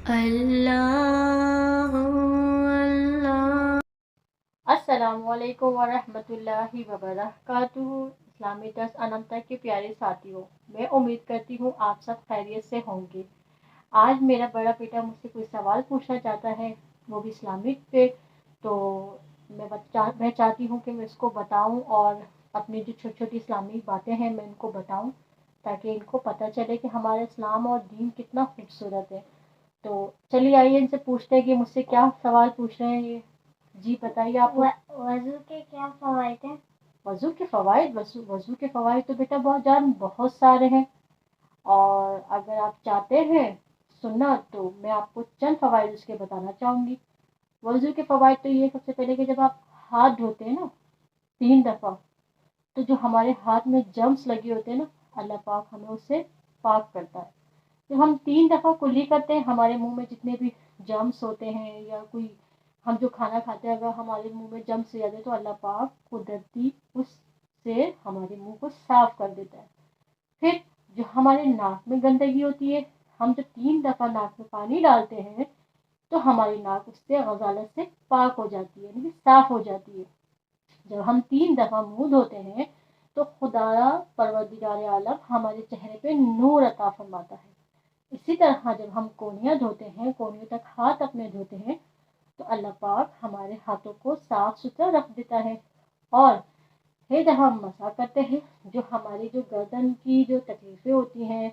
اللہ اللہ۔ السلام علیکم ورحمۃ اللہ وبرکاتہ۔ اسلامی درس انمتا کے پیارے ساتھیوں، میں امید کرتی ہوں آپ سب خیریت سے ہوں گے۔ آج میرا بڑا بیٹا مجھ سے کوئی سوال پوچھنا چاہتا ہے، وہ بھی اسلامک پہ، تو میں چاہتی ہوں کہ میں اس کو بتاؤں اور اپنی جو چھوٹی چھوٹی اسلامک باتیں ہیں میں ان کو بتاؤں، تاکہ ان کو پتہ چلے کہ ہمارا اسلام اور دین کتنا خوبصورت ہے۔ تو چلیے آئیے ان سے پوچھتے ہیں کہ مجھ سے کیا سوال پوچھ رہے ہیں یہ۔ جی بتائیے آپ۔ وضو کے کیا فوائد ہیں؟ وضو کے فوائد، وضو کے فوائد تو بیٹا بہت سارے ہیں، اور اگر آپ چاہتے ہیں سننا تو میں آپ کو چند فوائد اس کے بتانا چاہوں گی۔ وضو کے فوائد تو یہ سب سے پہلے کہ جب آپ ہاتھ دھوتے ہیں نا 3 دفعہ، تو جو ہمارے ہاتھ میں جرمز لگے ہوتے ہیں نا، اللہ پاک ہمیں اس سے پاک کرتا ہے۔ جب ہم 3 دفعہ کلی کرتے ہیں، ہمارے منہ میں جتنے بھی جرمز ہوتے ہیں یا کوئی ہم جو کھانا کھاتے ہیں اگر ہمارے منہ میں جرمز آ جاتے ہیں تو اللہ پاک قدرتی اس سے ہمارے منہ کو صاف کر دیتا ہے۔ پھر جو ہمارے ناک میں گندگی ہوتی ہے، ہم جب 3 دفعہ ناک میں پانی ڈالتے ہیں تو ہماری ناک اس سے غزالت سے پاک ہو جاتی ہے، یعنی صاف ہو جاتی ہے۔ جب ہم 3 دفعہ منہ دھوتے ہیں تو خدا پروردگار عالم ہمارے چہرے پہ نور عطا فرماتا ہے۔ اسی طرح جب ہم کونیاں دھوتے ہیں، کونیوں تک ہاتھ اپنے دھوتے ہیں، تو اللہ پاک ہمارے ہاتھوں کو صاف ستھرا رکھ دیتا ہے۔ اور پھر جب ہم مسح کرتے ہیں، جو ہماری جو گردن کی جو تکلیفیں ہوتی ہیں،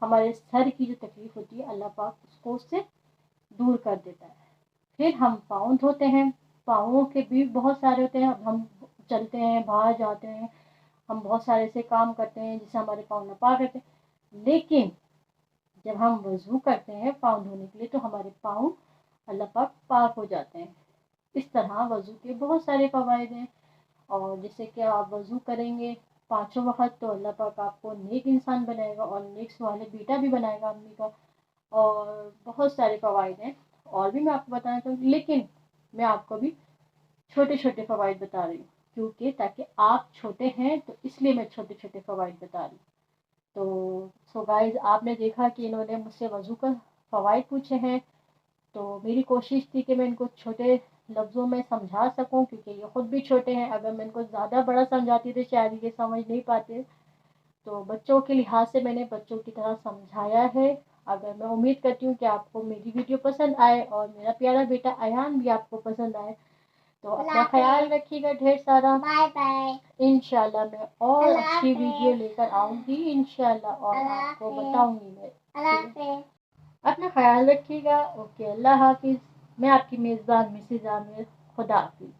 ہمارے سر کی جو تکلیف ہوتی ہے، اللہ پاک اس کو اس سے دور کر دیتا ہے۔ پھر ہم پاؤں دھوتے ہیں، پاؤں کے بھی بہت سارے ہوتے ہیں۔ اب ہم چلتے ہیں، باہر جاتے ہیں، ہم بہت سارے ایسے کام کرتے ہیں جس سے ہمارے پاؤں ناپاک رہتے ہیں، لیکن جب ہم وضو کرتے ہیں پاؤں دھونے کے لیے تو ہمارے پاؤں اللہ پاک پاک ہو جاتے ہیں۔ اس طرح وضو کے بہت سارے فوائد ہیں، اور جیسے کہ آپ وضو کریں گے 5 وقت تو اللہ پاک آپ کو نیک انسان بنائے گا اور نیک صالح بیٹا بھی بنائے گا امی کا، اور بہت سارے فوائد ہیں اور بھی میں آپ کو بتانا چاہوں گی، لیکن میں آپ کو بھی چھوٹے چھوٹے فوائد بتا رہی ہوں، کیونکہ تاکہ آپ چھوٹے ہیں تو اس لیے میں چھوٹے چھوٹے فوائد بتا رہی ہوں۔ تو گائز آپ نے دیکھا کہ انہوں نے مجھ سے وضو کا فوائد پوچھے ہیں، تو میری کوشش تھی کہ میں ان کو چھوٹے لفظوں میں سمجھا سکوں، کیونکہ یہ خود بھی چھوٹے ہیں۔ اگر میں ان کو زیادہ بڑا سمجھاتی تو شاید یہ سمجھ نہیں پاتے، تو بچوں کے لحاظ سے میں نے بچوں کی طرح سمجھایا ہے۔ اگر میں امید کرتی ہوں کہ آپ کو میری ویڈیو پسند آئے اور میرا پیارا بیٹا ایان بھی آپ کو پسند آئے، تو اپنا خیال رکھیے گا ڈھیر سارا۔ Bye bye. انشاءاللہ میں اور اچھی ویڈیو لے کر آؤں گی انشاءاللہ، اور آپ کو بتاؤں گی میں۔ اللہ حافظ۔ اپنا خیال رکھیے گا۔ اوکے، اللہ حافظ۔ میں آپ کی میزبان مسز عامر، خدا حافظ۔